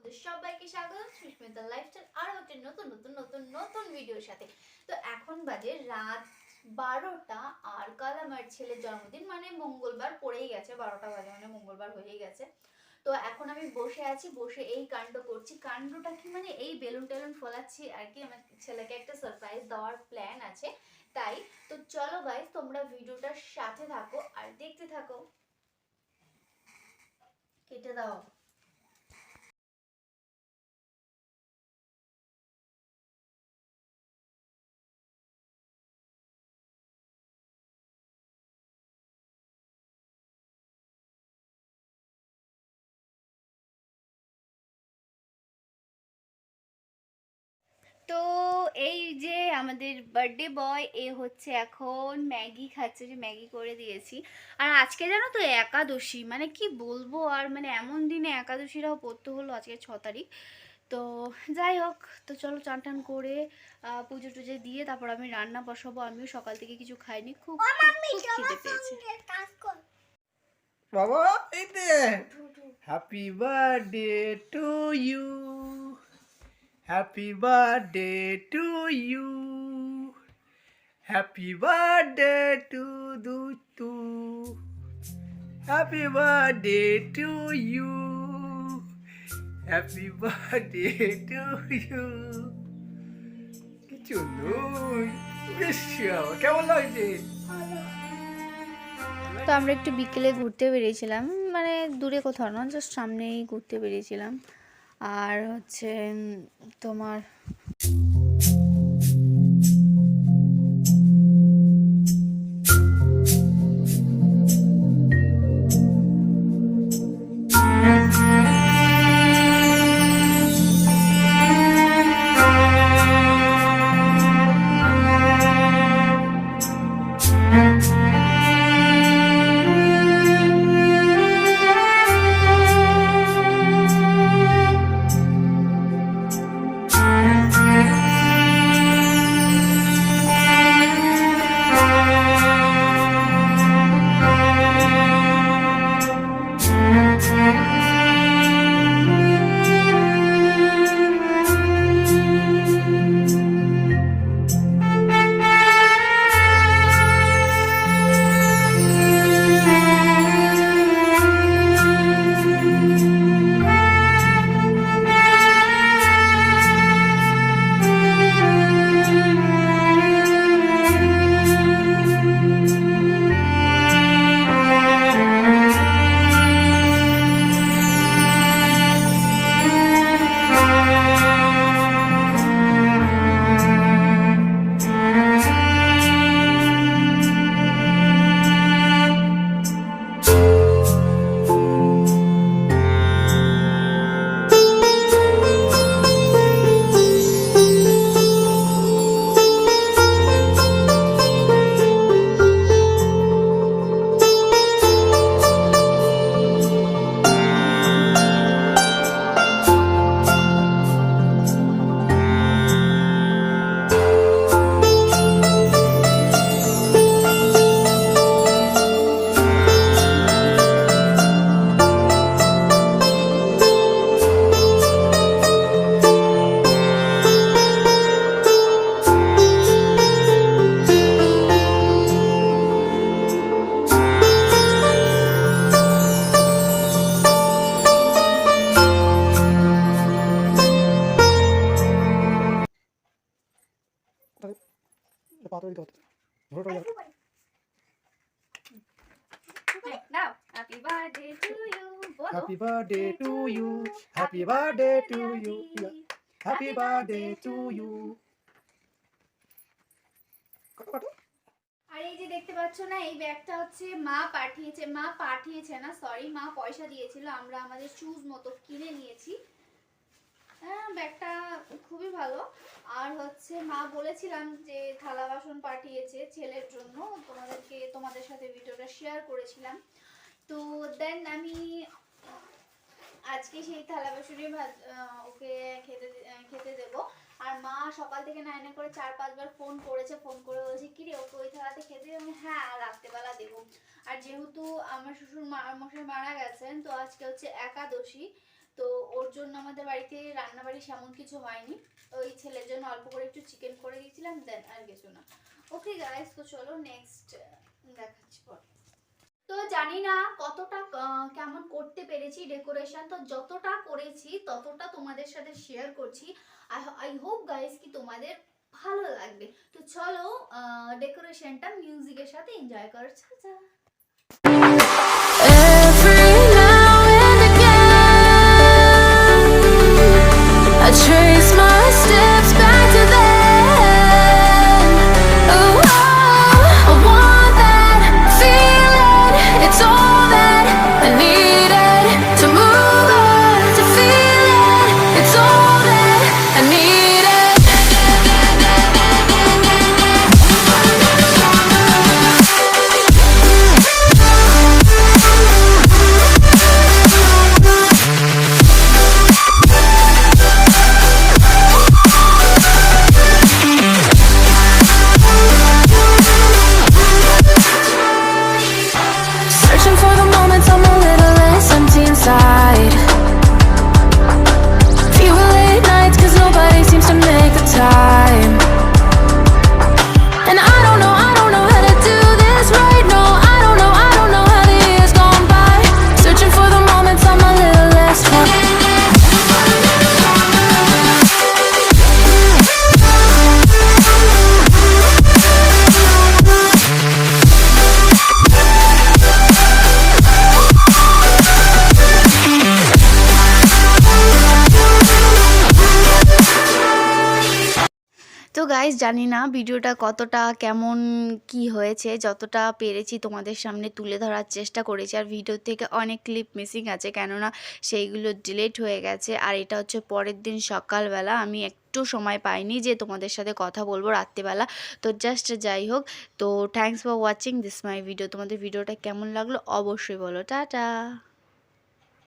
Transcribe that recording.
তোমাদের সবাইকে স্বাগত সুস্মিতা লাইফস্টাইল আর একটা নতুন নতুন নতুন নতুন ভিডিওর সাথে। তো এখন বাজে রাত 12টা আর কাল আমার ছেলের জন্মদিন, মানে মঙ্গলবার পড়েই গেছে, 12টা বাজে মানে মঙ্গলবার হয়েই গেছে। তো এখন আমি বসে আছি, বসে এই কাণ্ড করছি। কাণ্ডটা কি মানে এই বেলুন টেলুন ফোলাচ্ছি আর কি। আমার ছেলেকে একটা সারপ্রাইজ দেওয়ার প্ল্যান আছে তাই। তো চলো গাইস, তোমরা ভিডিওটার সাথে থাকো আর দেখতে থাকো। কেটে দাও। তো এই যে আমাদের বার্থডে বয়, এ হচ্ছে এখন ম্যাগি খাচ্ছে, যে ম্যাগি করে দিয়েছি। আর আজকে জানো তো একাদশী, মানে কি বলবো আর, মানে এমন দিনে একাদশীরাও পড়তে হলো, আজকে 6 তারিখ। তো যাই হোক, তো চলো চান টান করে পুজো টুজো দিয়ে তারপর আমি রান্না বসাবো। আমিও সকাল থেকে কিছু খাইনি, খুব খিদে পেয়েছে। বাবা এই দে happy birthday to you, happy birthday to you, happy birthday to Dutu, happy birthday to you, happy birthday to you. কিছু নই, বেশ কেমন লাগছে? তো আমরা একটু বিকেলে ঘুরতে বেরিয়েছিলাম, মানে দূরে কোথাও না, জাস্ট সামনেই ঘুরতে বেরিয়েছিলাম। আর হচ্ছে তোমার পাতই তো ধরো নাও, হ্যাপি বার্থডে টু ইউ বলো। Happy birthday to you, happy birthday to you, happy birthday to you. আর এই যে দেখতে পাচ্ছ না, এই ব্যাগটা হচ্ছে মা পাঠিয়েছে না, সরি, মা পয়সা দিয়েছিল, আমরা আমাদের শুজ মতো কিনে নিয়েছি। হ্যাঁ, ব্যাগটা খুবই ভালো। আর হচ্ছে মা বলেছিলাম যে থালা বাসন পাঠিয়েছে ছেলের জন্য, তোমাদের সাথে ভিডিওটা শেয়ার করেছিলাম। তো দেন আমি আজকে সেই থালা বাসনে ওকে খেতে দেব। আর মা সকাল থেকে না এনে করে 4-5 বার ফোন করেছে, ফোন করে বলছে কি রে ওকে ওই থালাতে খেতে দেবো। হ্যাঁ, রাত্রেবেলা দেবো। আর যেহেতু আমার শ্বশুর মশাই মারা গেছেন, তো আজকে হচ্ছে একাদশী, তো ওর জন্য আমাদের বাড়িতে রান্নাবাড়ি সেমন কিছু হয়নি, ওই ছেলের জন্য অল্প করে একটু চিকেন করে দিয়েছিলাম, দেন আর কিছু না। ওকে গাইস, তো চলো নেক্সট দেখাচ্ছি পরে। তো জানি না কতটা কেমন করতে পেরেছি ডেকোরেশন, তো যতটা করেছি ততটা তোমাদের সাথে শেয়ার করছি। আই হোপ গাইস কি তোমাদের ভালো লাগবে। তো চলো ডেকোরেশনটা মিউজিকের সাথে এনজয় করো। যা Every now and again, I trace my steps back to then. Oh, I want that feeling. It's all that I needed to move on, to feel it. It's all that I needed. Searching for the moments I'm a little less empty inside. Fewer late nights 'cause nobody seems to make the time. And I don't know how to do this right. No, I don't know how the years gone by. Searching for the moments I'm a little less fun. তো guys, জানি না ভিডিওটা কতটা কেমন কি হয়েছে, যতটা পেরেছি তোমাদের সামনে তুলে ধরার চেষ্টা করেছি। আর ভিডিও থেকে অনেক ক্লিপ মিসিং আছে, কেননা সেইগুলো ডিলিট হয়ে গেছে। আর এটা হচ্ছে পরের দিন সকালবেলা, আমি একটু সময় পাইনি যে তোমাদের সাথে কথা বলবো রাত্রিবেলা। তো জাস্ট যাই হোক, তো thanks for watching this my video. তোমাদের ভিডিওটা কেমন লাগলো অবশ্যই বলো। টাটা।